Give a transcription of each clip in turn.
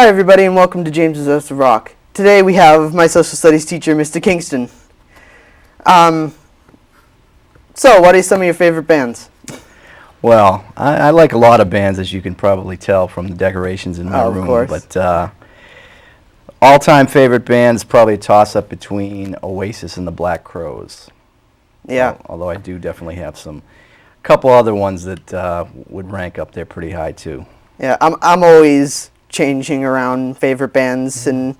Hi everybody and welcome to James's House of Rock. Today we have my social studies teacher, Mr. Kingston. So what are some of your favorite bands? Well, I like a lot of bands, as you can probably tell from the decorations in my room. Of course. But all-time favorite bands, probably a toss-up between Oasis and the Black Crowes. Yeah. Although I do definitely have a couple other ones that would rank up there pretty high too. Yeah, I'm always changing around favorite bands and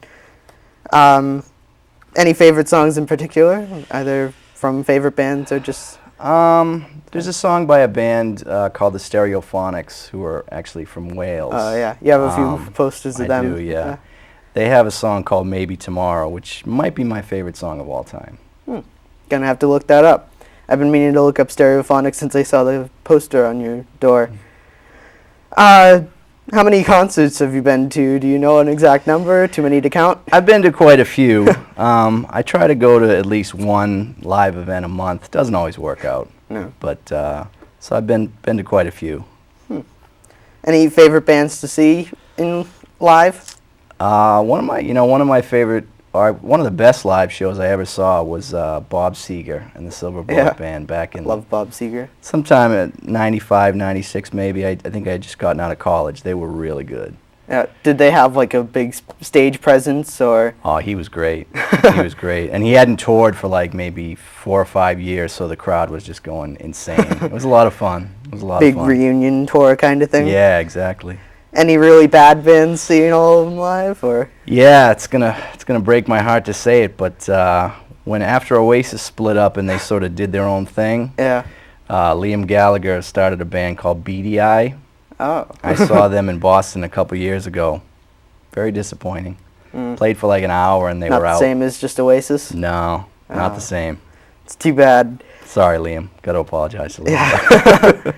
any favorite songs in particular, either from favorite bands or just... There's a song by a band called the Stereophonics, who are actually from Wales. Oh, yeah. You have a few posters of them. I do, yeah. They have a song called Maybe Tomorrow, which might be my favorite song of all time. Gonna have to look that up. I've been meaning to look up Stereophonics since I saw the poster on your door. How many concerts have you been to? Do you know an exact number? Too many to count? I've been to quite a few. I try to go to at least one live event a month. Doesn't always work out. No. But so I've been to quite a few. Any favorite bands to see in live? One of my favorite, or one of the best live shows I ever saw was Bob Seger and the Silver Bullet Band back in... Love Bob Seger. Sometime at 95, 96 maybe. I think I had just gotten out of college. They were really good. Yeah. Did they have like a big stage presence or? Oh, he was great. He was great. And he hadn't toured for like maybe 4 or 5 years, so the crowd was just going insane. It was a lot of fun. It was a lot of fun. Big reunion tour kind of thing? Yeah, exactly. Any really bad bands seeing all of them live, or? Yeah, it's gonna break my heart to say it, but when after Oasis split up and they sort of did their own thing, Liam Gallagher started a band called Beady Eye. Oh. I saw them in Boston a couple years ago. Very disappointing. Played for like an hour and they were out. Not the same as just Oasis? No, not the same. It's too bad. Sorry, Liam. Got to apologize to Liam. Yeah.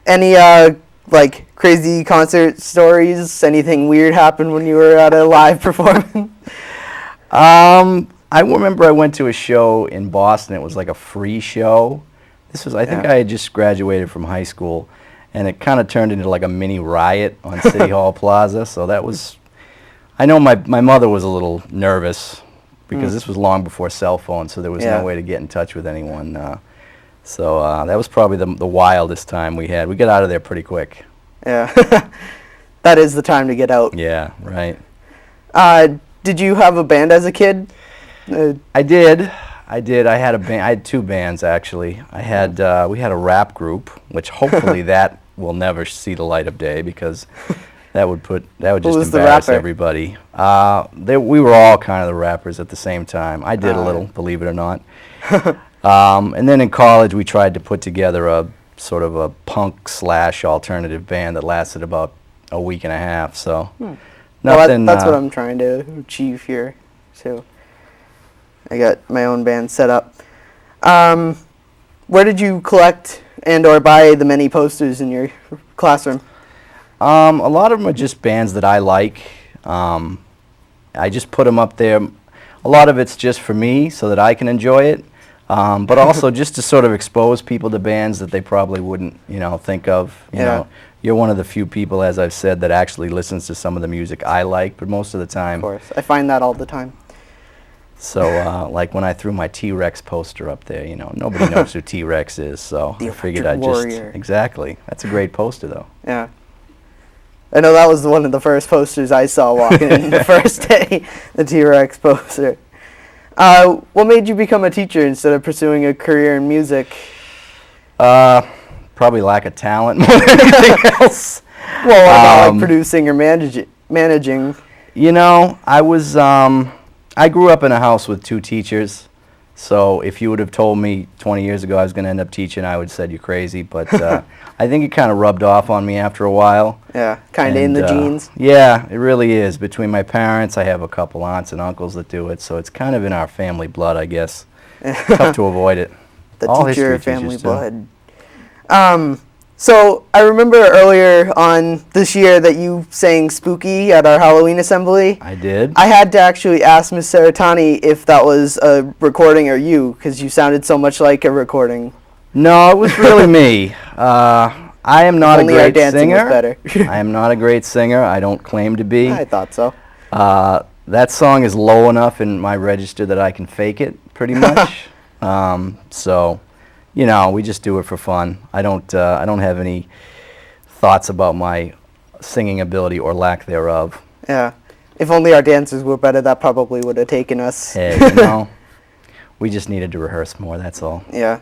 Any like crazy concert stories? Anything weird happened when you were at a live performance? I remember I went to a show in Boston. It was like a free show. This was, I think I had just graduated from high school, and it kind of turned into like a mini riot on City Hall Plaza. So that was, I know my mother was a little nervous because this was long before cell phones, so there was no way to get in touch with anyone. So that was probably the wildest time we had. We got out of there pretty quick. Yeah, that is the time to get out. Yeah, right. Did you have a band as a kid? I did. I had a band. I had 2 bands actually. We had a rap group, which hopefully that will never see the light of day because that would just embarrass everybody. We were all kind of the rappers at the same time. I did a little, believe it or not. And then in college, we tried to put together a sort of a punk/alternative band that lasted about a week and a half. So, nothing. Well, that's what I'm trying to achieve here. So, I got my own band set up. Where did you collect and/or buy the many posters in your classroom? A lot of them are just bands that I like. I just put them up there. A lot of it's just for me so that I can enjoy it. But also just to sort of expose people to bands that they probably wouldn't, think of. You know, you're one of the few people, as I've said, that actually listens to some of the music I like, but most of the time... Of course. I find that all the time. So, like when I threw my T-Rex poster up there, nobody knows who T-Rex is, so I figured I'd Warrior. Exactly. That's a great poster, though. Yeah. I know that was one of the first posters I saw walking in the first day, the T-Rex poster. What made you become a teacher instead of pursuing a career in music? Probably lack of talent more than anything else. Well, what about like producing or managing? I grew up in a house with 2 teachers, so if you would have told me 20 years ago I was going to end up teaching, I would have said you're crazy, but I think it kind of rubbed off on me after a while. Yeah, kind of in the genes. Yeah, it really is. Between my parents, I have a couple aunts and uncles that do it, so it's kind of in our family blood, I guess. Tough to avoid it. The teacher family blood. So I remember earlier on this year that you sang Spooky at our Halloween assembly. I did. I had to actually ask Miss Saratani if that was a recording or you, because you sounded so much like a recording. No, it was really me. I am not a Only Our great Dancing was singer. better. I am not a great singer. I don't claim to be. I thought so. That song is low enough in my register that I can fake it pretty much. So, you know, we just do it for fun. I don't have any thoughts about my singing ability or lack thereof. Yeah. If only our dancers were better, that probably would have taken us. Hey, you know, we just needed to rehearse more, that's all. Yeah.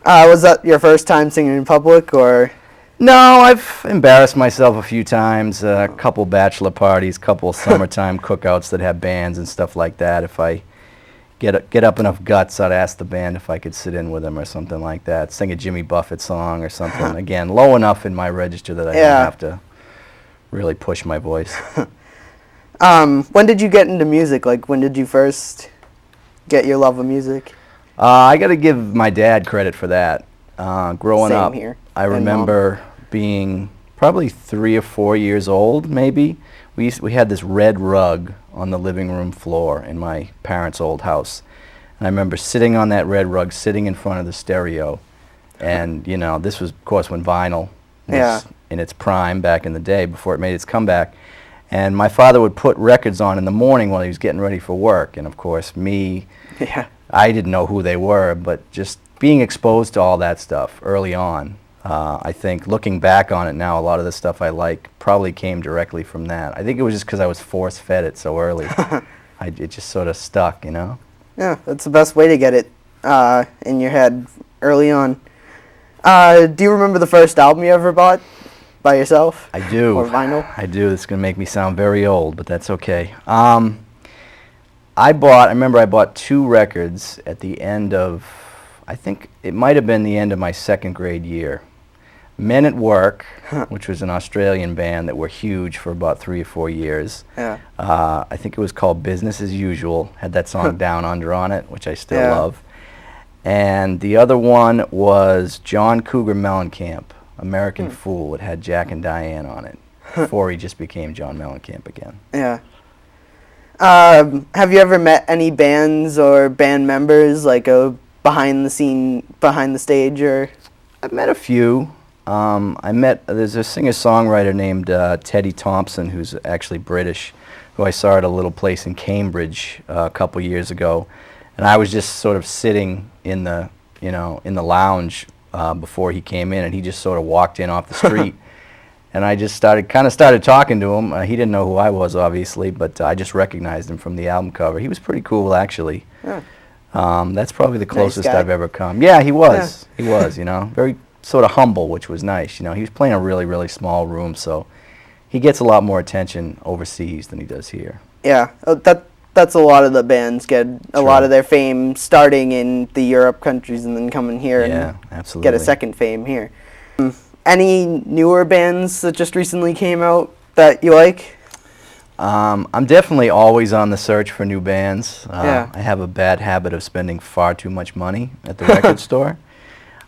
Was that your first time singing in public, or? No, I've embarrassed myself a few times, a couple bachelor parties, couple summertime cookouts that have bands and stuff like that. If I get up enough guts, I'd ask the band if I could sit in with them or something like that. Sing a Jimmy Buffett song or something. Again, low enough in my register that I don't have to really push my voice. When did you get into music? Like, when did you first get your love of music? I got to give my dad credit for that. Growing Same up, here. I remember being probably 3 or 4 years old, maybe. We had this red rug on the living room floor in my parents' old house. And I remember sitting on that red rug, sitting in front of the stereo. And, you know, this was, of course, when vinyl was in its prime back in the day, before it made its comeback. And my father would put records on in the morning while he was getting ready for work. And, of course, I didn't know who they were, but just being exposed to all that stuff early on, I think looking back on it now, a lot of the stuff I like probably came directly from that. I think it was just because I was force-fed it so early. It just sort of stuck, you know? Yeah, that's the best way to get it in your head early on. Do you remember the first album you ever bought by yourself? I do. Or vinyl? I do. It's going to make me sound very old, but that's okay. I remember I bought 2 records at the end of, I think it might have been the end of my 2nd grade year. Men at Work, which was an Australian band that were huge for about 3 or 4 years. Yeah. I think it was called Business as Usual, had that song Down Under on it, which I still love. And the other one was John Cougar Mellencamp, American Fool. It had Jack and Diane on it, before he just became John Mellencamp again. Yeah. Have you ever met any bands or band members, like behind the stage, or? I've met a few. There's a singer-songwriter named Teddy Thompson, who's actually British, who I saw at a little place in Cambridge a couple years ago. And I was just sort of sitting in the lounge before he came in, and he just sort of walked in off the street. And I just started talking to him. He didn't know who I was, obviously, but I just recognized him from the album cover. He was pretty cool, actually. Yeah. That's probably the closest Nice guy. I've ever come. Yeah, he was. Yeah. He was, you know, very sort of humble, which was nice. You know, he was playing a really, really small room, so he gets a lot more attention overseas than he does here. Yeah, that's a lot of the bands get a lot of their fame starting in the Europe countries and then coming here and absolutely. Get a second fame here. Any newer bands that just recently came out that you like? I'm definitely always on the search for new bands. Yeah. I have a bad habit of spending far too much money at the record store.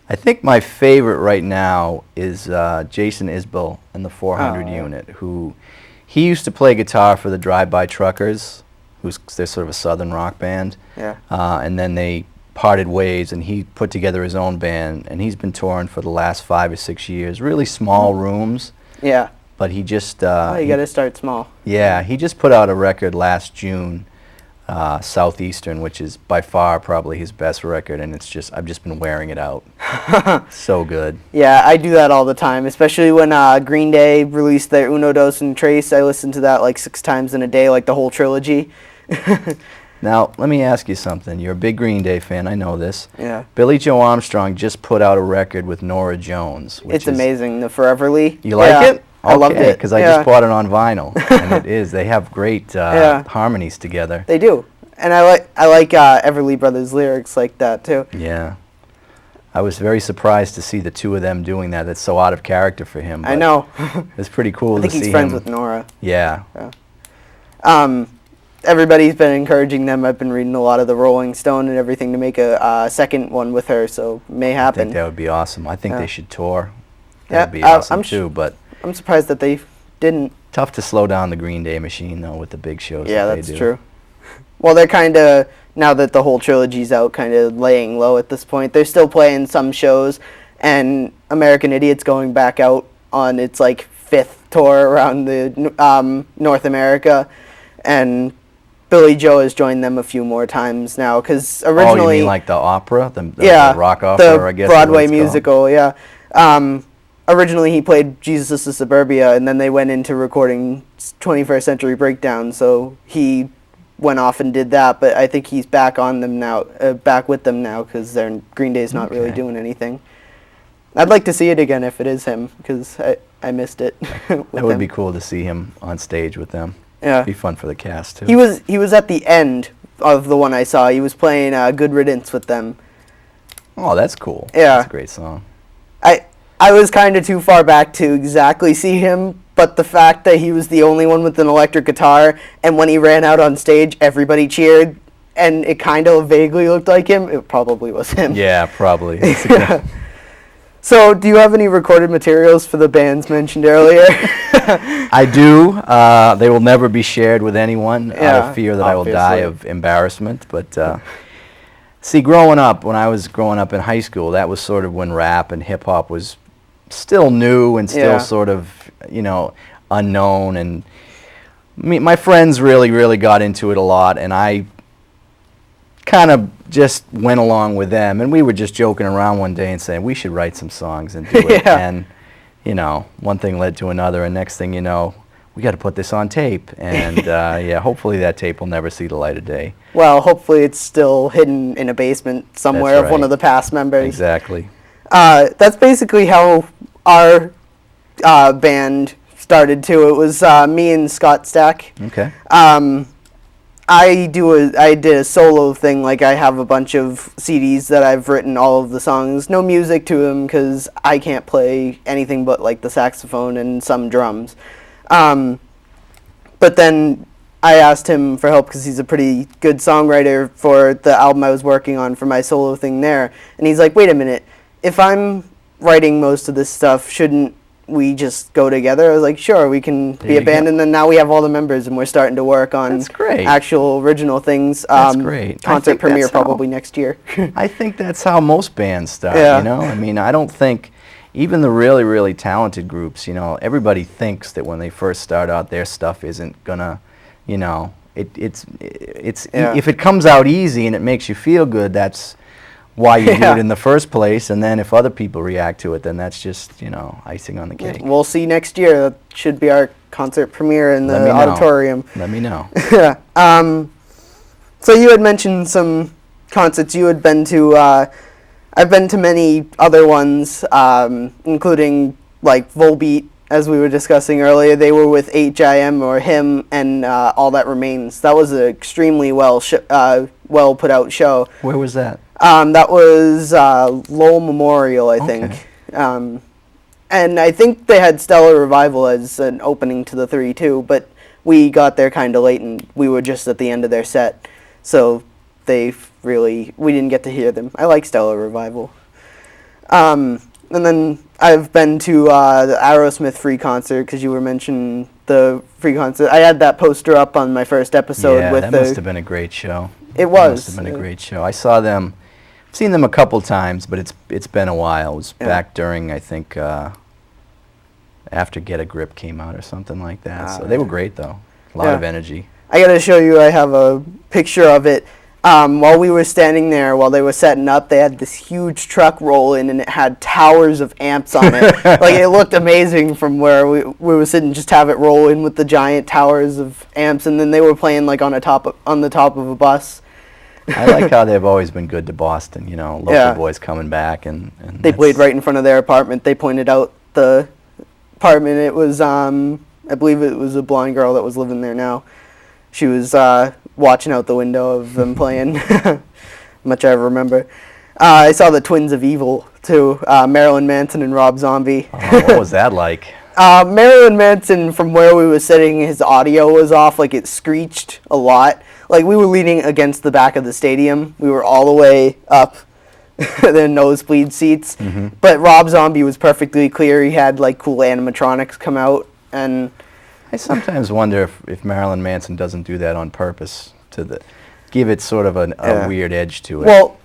I think my favorite right now is Jason Isbell and the 400 Unit, who he used to play guitar for the Drive-By Truckers, they're sort of a southern rock band. Yeah. And then they parted ways, and he put together his own band, and he's been touring for the last 5 or 6 years. Really small rooms. Yeah. But he just... you got to start small. Yeah, he just put out a record last June, Southeastern, which is by far probably his best record, and I've just been wearing it out. So good. Yeah, I do that all the time, especially when Green Day released their Uno, Dos, and Tres. I listen to that like 6 times in a day, like the whole trilogy. Now, let me ask you something. You're a big Green Day fan, I know this. Yeah. Billy Joe Armstrong just put out a record with Nora Jones. It's amazing, the Foreverly. You like it? I loved it. Because I just bought it on vinyl, and it is. They have great harmonies together. They do, and I like Everly Brothers lyrics like that too. Yeah, I was very surprised to see the 2 of them doing that. That's so out of character for him. I know. It's pretty cool to see him. I think he's friends with Nora. Yeah. Everybody's been encouraging them. I've been reading a lot of the Rolling Stone and everything to make a second one with her, so it may happen. I think that would be awesome. I think they should tour. Yeah, That would be awesome too, but I'm surprised that they didn't. Tough to slow down the Green Day machine, though, with the big shows Yeah, that that's they do. true. Well, they're kind of, now that the whole trilogy's out, kind of laying low at this point. They're still playing some shows, and American Idiot's going back out on its like 5th tour around the North America, and Billy Joe has joined them a few more times now, because originally... Oh, you mean like the opera? The yeah, rock opera, I guess. The Broadway musical, yeah. Originally he played Jesus is the Suburbia, and then they went into recording 21st Century Breakdown, so he went off and did that, but I think he's back on them now, back with them now, because Green Day's not really doing anything. I'd like to see it again if it is him, because I missed it. That would be cool to see him on stage with them. Yeah. It'd be fun for the cast, too. He was at the end of the one I saw. He was playing Good Riddance with them. Oh, that's cool. Yeah. That's a great song. I was kind of too far back to exactly see him, but the fact that he was the only one with an electric guitar, and when he ran out on stage, everybody cheered, and it kind of vaguely looked like him, it probably was him. Yeah, probably. So, do you have any recorded materials for the bands mentioned earlier? I do. They will never be shared with anyone out of fear that I will die of embarrassment. But see, growing up, when I was growing up in high school, that was sort of when rap and hip hop was still new and still sort of, unknown. And my friends really got into it a lot, and I kind of just went along with them, and we were just joking around one day and saying we should write some songs and do it. And one thing led to another, and next thing you know, we got to put this on tape, and hopefully that tape will never see the light of day. Well, hopefully it's still hidden in a basement somewhere of one of the past members. Exactly. That's basically how our band started too. It was me and Scott Stack. Okay. I did a solo thing, like I have a bunch of CDs that I've written all of the songs, no music to them because I can't play anything but like the saxophone and some drums. But then I asked him for help because he's a pretty good songwriter for the album I was working on for my solo thing there. And he's like, wait a minute, if I'm writing most of this stuff, shouldn't we just go together? I was like, sure, we can be a band, and then now we have all the members, and we're starting to work on actual original things. That's great. Concert premiere probably next year. I think that's how most bands start, I mean, I don't think, even the really talented groups, everybody thinks that when they first start out, their stuff isn't gonna, if it comes out easy and it makes you feel good, that's why you do it in the first place, and then if other people react to it, then that's just, icing on the cake. We'll see next year. That should be our concert premiere in the auditorium. Let me know. Yeah. So you had mentioned some concerts you had been to. I've been to many other ones, including like Volbeat, as we were discussing earlier. They were with HIM or Him and All That Remains. That was an extremely well put out show. Where was that? That was Lowell Memorial, I think. And I think they had Stellar Revival as an opening to the 3 too, but we got there kind of late and we were just at the end of their set. So we didn't get to hear them. I like Stellar Revival. And then I've been to the Aerosmith free concert, because you were mentioning the free concert. I had that poster up on my first episode. Yeah, that must have been a great show. It was. It must have been a great show. I saw them. I've seen them a couple times, but it's been a while. It was back during, I think, after Get a Grip came out or something like that. So they were great, though. A lot of energy. I got to show you, I have a picture of it. While we were standing there, while they were setting up, they had this huge truck roll in, and it had towers of amps on it. Like, it looked amazing from where we were sitting, just have it roll in with the giant towers of amps, and then they were playing like on the top of a bus. I like how they've always been good to Boston, local boys coming back. And they played right in front of their apartment. They pointed out the apartment. It was, I believe it was a blonde girl that was living there now. She was watching out the window of them playing, much I remember. I saw the Twins of Evil, too, Marilyn Manson and Rob Zombie. What was that like? Marilyn Manson, from where we were sitting, his audio was off, like it screeched a lot. Like, we were leaning against the back of the stadium. We were all the way up the nosebleed seats. Mm-hmm. But Rob Zombie was perfectly clear. He had, like, cool animatronics come out. And I sometimes wonder if Marilyn Manson doesn't do that on purpose to give it sort of a weird edge to it. Well,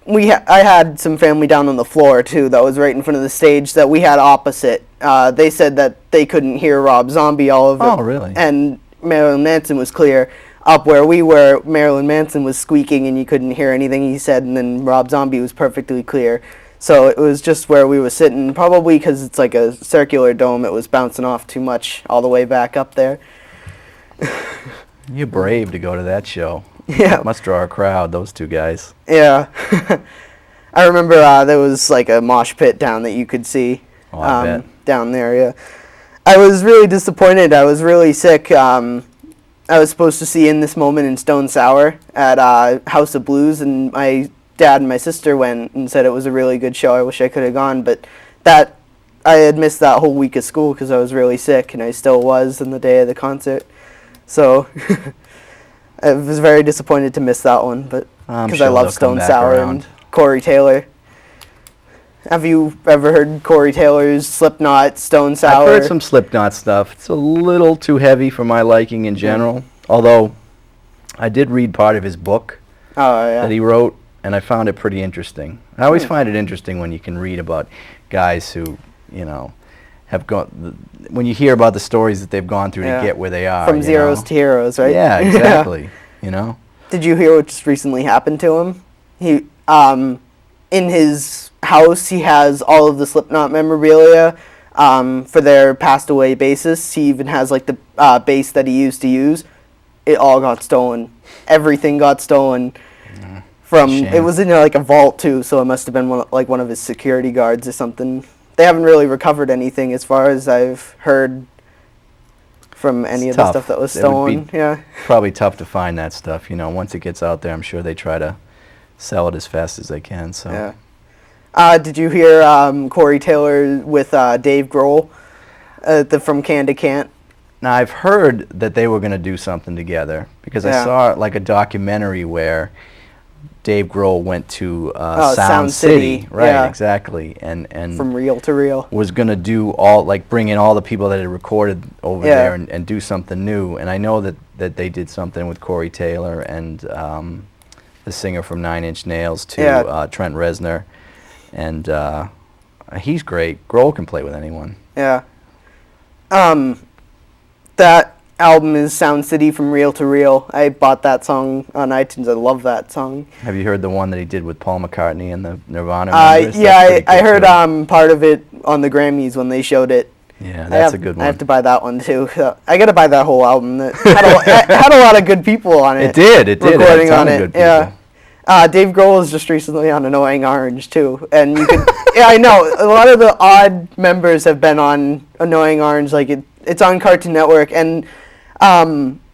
I had some family down on the floor too that was right in front of the stage that we had opposite. They said that they couldn't hear Rob Zombie all of it. Oh, really? And Marilyn Manson was clear. Up where we were, Marilyn Manson was squeaking and you couldn't hear anything he said, and then Rob Zombie was perfectly clear. So it was just where we were sitting, probably because it's like a circular dome, it was bouncing off too much all the way back up there. You're brave to go to that show. Yeah. Must draw a crowd, those two guys. Yeah. I remember there was like a mosh pit down that you could see. Oh, I bet. Down there, yeah. I was really disappointed. I was really sick. I was supposed to see In This Moment in Stone Sour at House of Blues, and my dad and my sister went and said it was a really good show. I wish I could have gone, but I had missed that whole week of school because I was really sick, and I still was on the day of the concert. So I was very disappointed to miss that one, but because sure I love they'll come Stone back Sour around. and Corey Taylor. Have you ever heard Corey Taylor's Slipknot, Stone Sour? I've heard some Slipknot stuff. It's a little too heavy for my liking in general, although I did read part of his book that he wrote, and I found it pretty interesting. I always find it interesting when you can read about guys who, have gone, when you hear about the stories that they've gone through to get where they are. From zeros to heroes, right? Yeah, exactly. Did you hear what just recently happened to him? He, in his house, he has all of the Slipknot memorabilia for their passed away bassists. He even has like the bass that he used to use. It all got stolen. Everything got stolen. From Shame. it was in like a vault too, so it must have been one of his security guards or something. They haven't really recovered anything as far as I've heard from any of the stuff that was stolen. Yeah, probably tough to find that stuff. Once it gets out there, I'm sure they try to sell it as fast as they can. So. Yeah. Did you hear Corey Taylor with Dave Grohl from Can to Can't? Now, I've heard that they were going to do something together because I saw like a documentary where Dave Grohl went to Sound City. Right, yeah. Exactly. And From Reel to Reel. Was going to do bring in all the people that had recorded over there and do something new. And I know that they did something with Corey Taylor and the singer from Nine Inch Nails to Trent Reznor. And he's great. Grohl can play with anyone. Yeah. That album is Sound City from Reel to Reel. I bought that song on iTunes. I love that song. Have you heard the one that he did with Paul McCartney and the Nirvana members? Yeah, I heard part of it on the Grammys when they showed it. Yeah, that's a good one. I have to buy that one too. I got to buy that whole album. It had a lot of good people on it. It did. Recording it had a ton on of it. good people. Yeah. Dave Grohl was just recently on Annoying Orange too, and you could. Yeah, I know a lot of the odd members have been on Annoying Orange. Like it's on Cartoon Network, and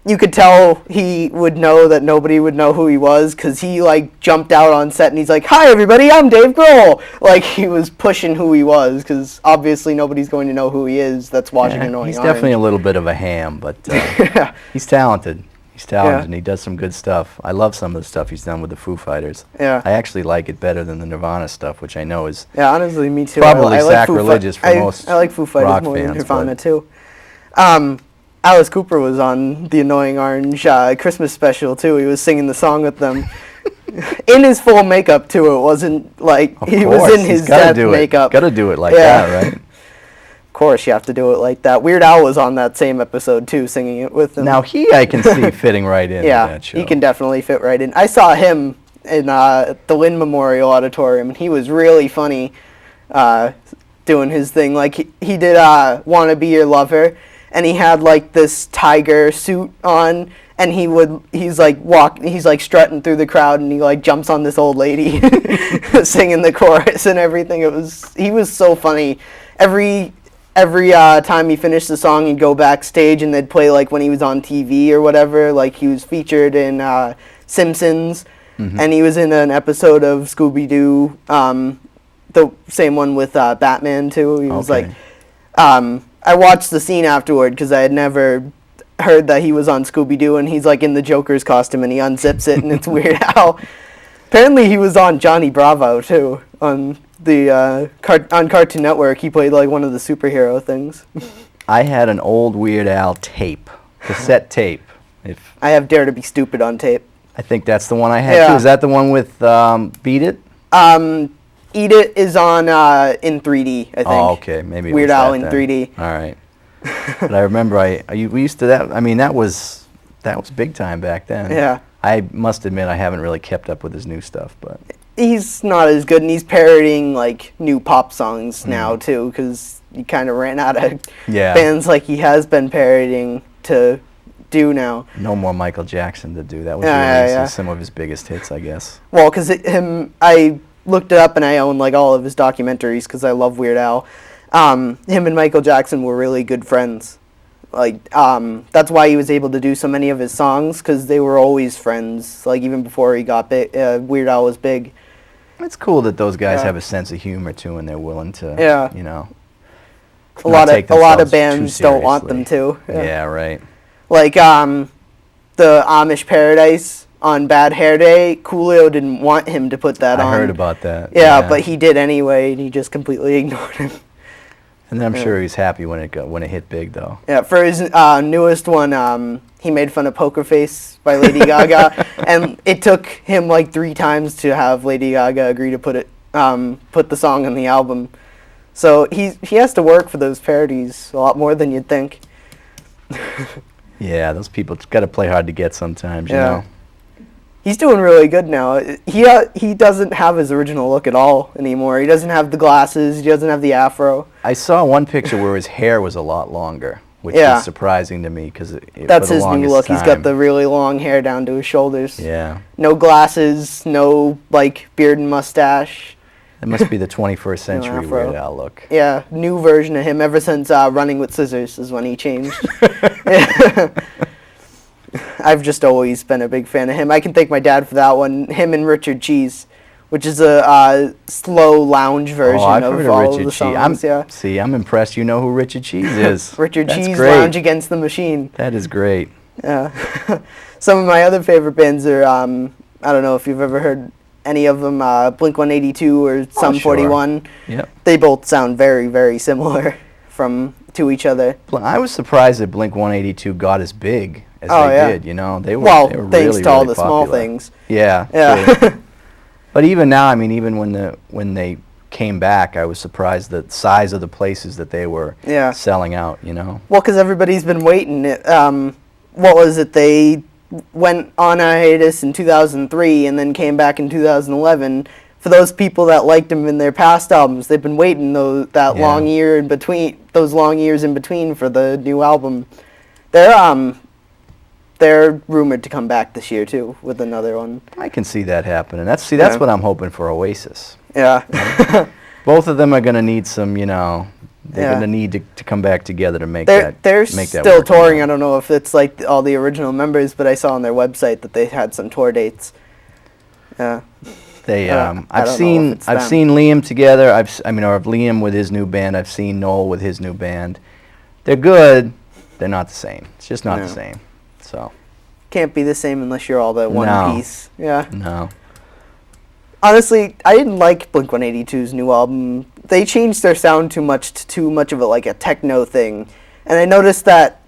you could tell he would know that nobody would know who he was because he like jumped out on set and he's like, "Hi everybody, I'm Dave Grohl." Like he was pushing who he was because obviously nobody's going to know who he is that's watching Annoying Orange. He's definitely a little bit of a ham, but he's talented. He's talented, and he does some good stuff. I love some of the stuff he's done with the Foo Fighters. Yeah. I actually like it better than the Nirvana stuff, which I know is honestly, me too. Probably I like sacrilegious for most I like Foo Fighters rock more than fans, Nirvana too. Alice Cooper was on the Annoying Orange Christmas special too. He was singing the song with them. In his full makeup too. It wasn't like he was in his death makeup. Got to do it like that, right? Of course, you have to do it like that. Weird Al was on that same episode too, singing it with them. Now I can see fitting right in. Yeah, that show. He can definitely fit right in. I saw him in the Lynn Memorial Auditorium, and he was really funny, doing his thing. Like he did "Wanna Be Your Lover," and he had like this tiger suit on, and he's like strutting through the crowd, and he like jumps on this old lady, singing the chorus and everything. He was so funny. Every time he finished the song, he'd go backstage and they'd play like when he was on TV or whatever. Like he was featured in Simpsons, and he was in an episode of Scooby-Doo, the same one with Batman too. He was like, I watched the scene afterward because I had never heard that he was on Scooby-Doo, and he's like in the Joker's costume and he unzips it and it's Weird Al. Apparently he was on Johnny Bravo too on the on Cartoon Network. He played like one of the superhero things. I had an old Weird Al tape, cassette tape. I have Dare to Be Stupid on tape. I think that's the one I had too. Is that the one with Beat It? Eat It is on in 3D, I think. Oh, okay, maybe it Weird was Al that in then. 3D. All right. But I remember we used to that. I mean, that was big time back then. Yeah. I must admit I haven't really kept up with his new stuff, but He's not as good, and he's parodying like new pop songs now too, because he kind of ran out of bands like he has been parodying to do now. no more Michael Jackson to do. That was Yeah. some of his biggest hits, I guess. Well, because I looked it up and I own like all of his documentaries because I love Weird Al. Him and Michael Jackson were really good friends. Like, that's why he was able to do so many of his songs, because they were always friends. Like, even before he got big, Weird Al was big. It's cool that those guys have a sense of humor too, and they're willing to, you know, a lot of bands don't want them to. Yeah, right. Like, the Amish Paradise on Bad Hair Day, Coolio didn't want him to put that on. I heard about that. Yeah, but he did anyway, and he just completely ignored him. And I'm sure he's happy when it hit big, though. Yeah, for his newest one, he made fun of Poker Face by Lady Gaga, and it took him like 3 times to have Lady Gaga agree to put the song on the album. So he has to work for those parodies a lot more than you'd think. Yeah, those people got to play hard to get sometimes, you know. He's doing really good now. He doesn't have his original look at all anymore. He doesn't have the glasses. He doesn't have the afro. I saw one picture where his hair was a lot longer, which is surprising to me because that's his new look. He's got the really long hair down to his shoulders. Yeah. No glasses. No like beard and mustache. That must be the 21st century Weird Al look. Yeah, new version of him ever since Running with Scissors is when he changed. I've just always been a big fan of him. I can thank my dad for that one. Him and Richard Cheese, which is a slow lounge version of all of the songs. See, I'm impressed. You know who Richard Cheese is. Richard Cheese, Lounge Against the Machine. That is great. Yeah. Some of my other favorite bands are, I don't know if you've ever heard any of them, Blink-182 or Sum 41. Yep. They both sound very, very similar to each other. I was surprised that Blink-182 got as big as they did, you know. They were thanks really, to all really the popular. small things. Yeah. But even now, I mean, even when they came back, I was surprised the size of the places that they were selling out, you know. Well, because everybody's been waiting. What was it? They went on a hiatus in 2003 and then came back in 2011. For those people that liked them in their past albums, they've been waiting those long years in between for the new album. They're rumored to come back this year too with another one. I can see that happening. That's what I'm hoping for Oasis. Yeah. Both of them are going to need some, you know, they're going to need to come back together to make that They're make that still work. touring. I don't know if it's like all the original members, but I saw on their website that they had some tour dates. Yeah. I've seen Liam together. Or Liam with his new band. I've seen Noel with his new band. They're good. They're not the same. It's just not the same. So can't be the same unless you're all the one piece. Yeah. No. Honestly, I didn't like Blink-182's new album. They changed their sound too much of it like a techno thing. And I noticed that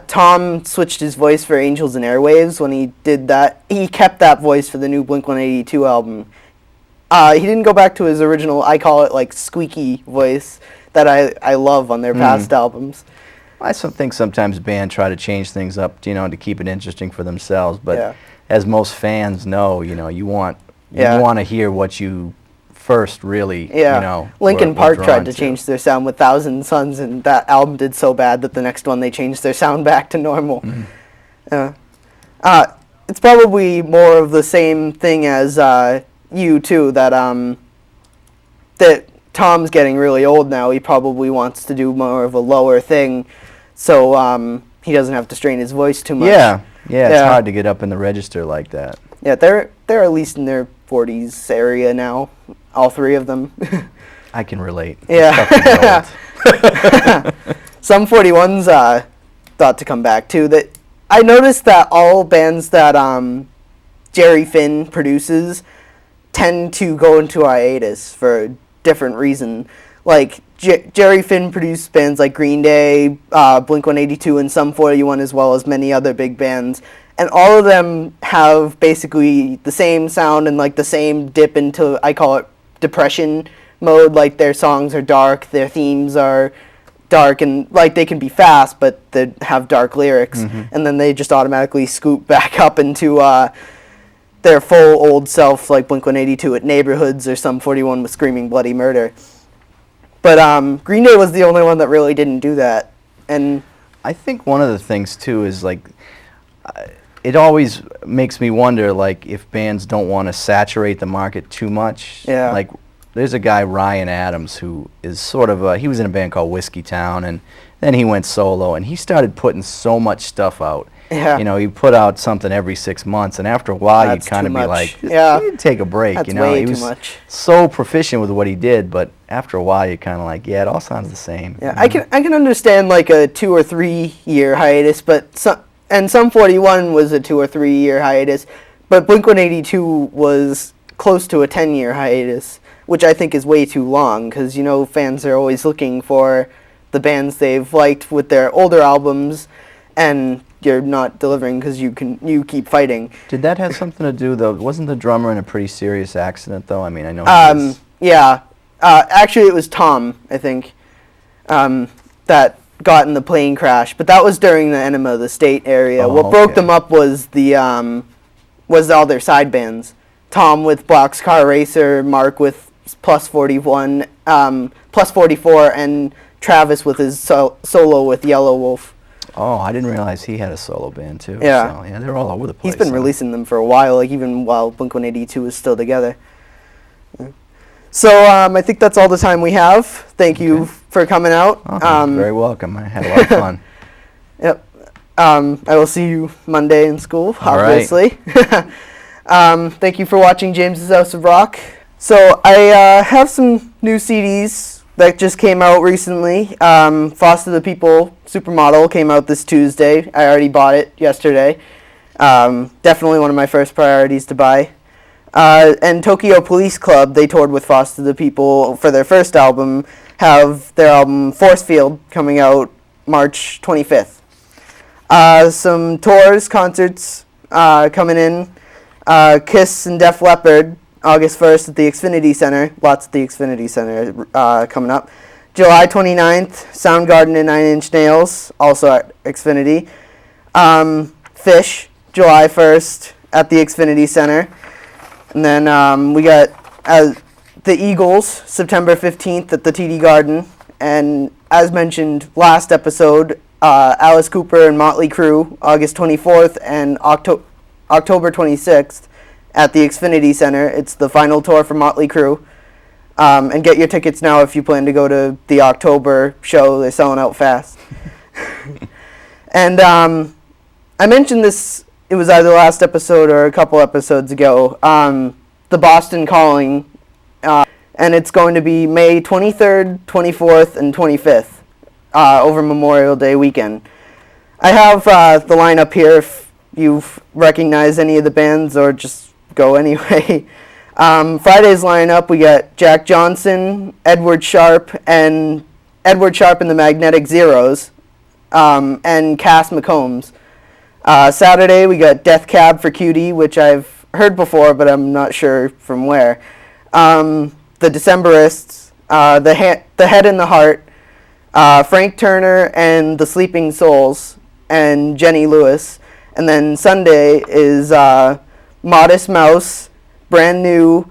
Tom switched his voice for Angels and Airwaves when he did that. He kept that voice for the new Blink-182 album. He didn't go back to his original, I call it like squeaky voice that I love on their past albums. I think sometimes bands try to change things up, you know, to keep it interesting for themselves. But as most fans know, you know, you want to hear what you first really, you know. Linkin Park tried to change their sound with Thousand Suns, and that album did so bad that the next one they changed their sound back to normal. It's probably more of the same thing as U2, that Tom's getting really old now. He probably wants to do more of a lower thing, so he doesn't have to strain his voice too much. Yeah, it's hard to get up in the register like that. Yeah, they're at least in their 40s area now, all three of them. I can relate. Yeah. Some 41s thought to come back too. That I noticed that all bands that Jerry Finn produces tend to go into hiatus for a different reason. Like Jerry Finn produced bands like Green Day, Blink-182, and Sum 41, as well as many other big bands. and all of them have basically the same sound and like the same dip into, I call it depression mode. Like their songs are dark, their themes are dark, and like they can be fast, but they have dark lyrics, and then they just automatically scoop back up into their full old self, like Blink-182 at Neighborhoods or Sum 41 with Screaming Bloody Murder. But Green Day was the only one that really didn't do that. And I think one of the things too is like it always makes me wonder like if bands don't want to saturate the market too much. Yeah. Like there's a guy, Ryan Adams, who is sort of he was in a band called Whiskey Town, and then he went solo, and he started putting so much stuff out. Yeah. You know, he put out something every 6 months, and after a while, you'd kind of be like, yeah, you need to take a break. That's you know, way he too was much. so proficient with what he did, but after a while, you're kind of like, yeah, it all sounds the same. Yeah, I can understand like a 2 or 3 year hiatus, but Sum 41 was a 2 or 3 year hiatus, but Blink-182 was close to a 10-year hiatus, which I think is way too long, because, you know, fans are always looking for the bands they've liked with their older albums, and you're not delivering because you keep fighting. Did that have something to do, though? Wasn't the drummer in a pretty serious accident, though? I mean, I know he was. Yeah. Actually, it was Tom, I think, that got in the plane crash, but that was during the Enema of the State area. Oh, what broke them up was was all their side bands. Tom with Boxcar Racer, Mark with Plus 41, Plus 44, and Travis with his solo with Yellow Wolf. Oh, I didn't realize he had a solo band, too. Yeah. So, yeah, they're all over the place. He's been releasing them for a while, like even while Blink-182 was still together. So I think that's all the time we have. Thank you for coming out. Oh, very welcome. I had a lot of fun. Yep. I will see you Monday in school, All obviously. Thank you for watching James's House of Rock. So I have some new CDs that just came out recently. Foster the People Supermodel came out this Tuesday. I already bought it yesterday. Definitely one of my first priorities to buy. And Tokyo Police Club, they toured with Foster the People for their first album, have their album Force Field coming out March 25th. Some tours, concerts coming in. Kiss and Def Leppard, August 1st at the Xfinity Center. Lots at the Xfinity Center coming up. July 29th, Soundgarden and Nine Inch Nails, also at Xfinity. Fish, July 1st at the Xfinity Center. And then we got the Eagles, September 15th at the TD Garden. And as mentioned last episode, Alice Cooper and Motley Crue, August 24th and October 26th at the Xfinity Center. It's the final tour for Motley Crue. And get your tickets now if you plan to go to the October show. They're selling out fast. And I mentioned this, it was either last episode or a couple episodes ago, the Boston Calling, and it's going to be May 23rd, 24th, and 25th over Memorial Day weekend. I have the lineup here if you recognize any of the bands, or just go anyway. Friday's lineup, we got Jack Johnson, Edward Sharpe and the Magnetic Zeros, and Cass McCombs. Saturday, we got Death Cab for Cutie, which I've heard before, but I'm not sure from where. The Decemberists, the Head and the Heart, Frank Turner and the Sleeping Souls, and Jenny Lewis. And then Sunday is Modest Mouse, Brand New,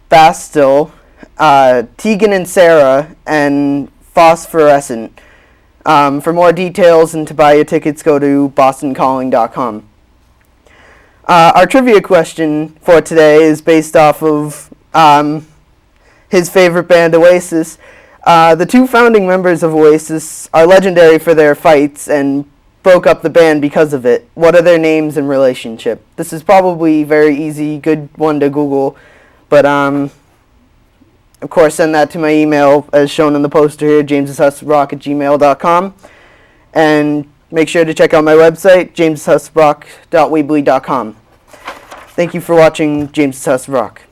Bastille, Tegan and Sarah, and Phosphorescent. For more details and to buy your tickets, go to bostoncalling.com. Our trivia question for today is based off of his favorite band, Oasis. The two founding members of Oasis are legendary for their fights and broke up the band because of it. What are their names and relationship? This is probably very easy, good one to Google, but of course, send that to my email as shown in the poster here, jameshouseofrock@gmail.com. And make sure to check out my website, jameshouseofrock.weebly.com. Thank you for watching James's House of Rock.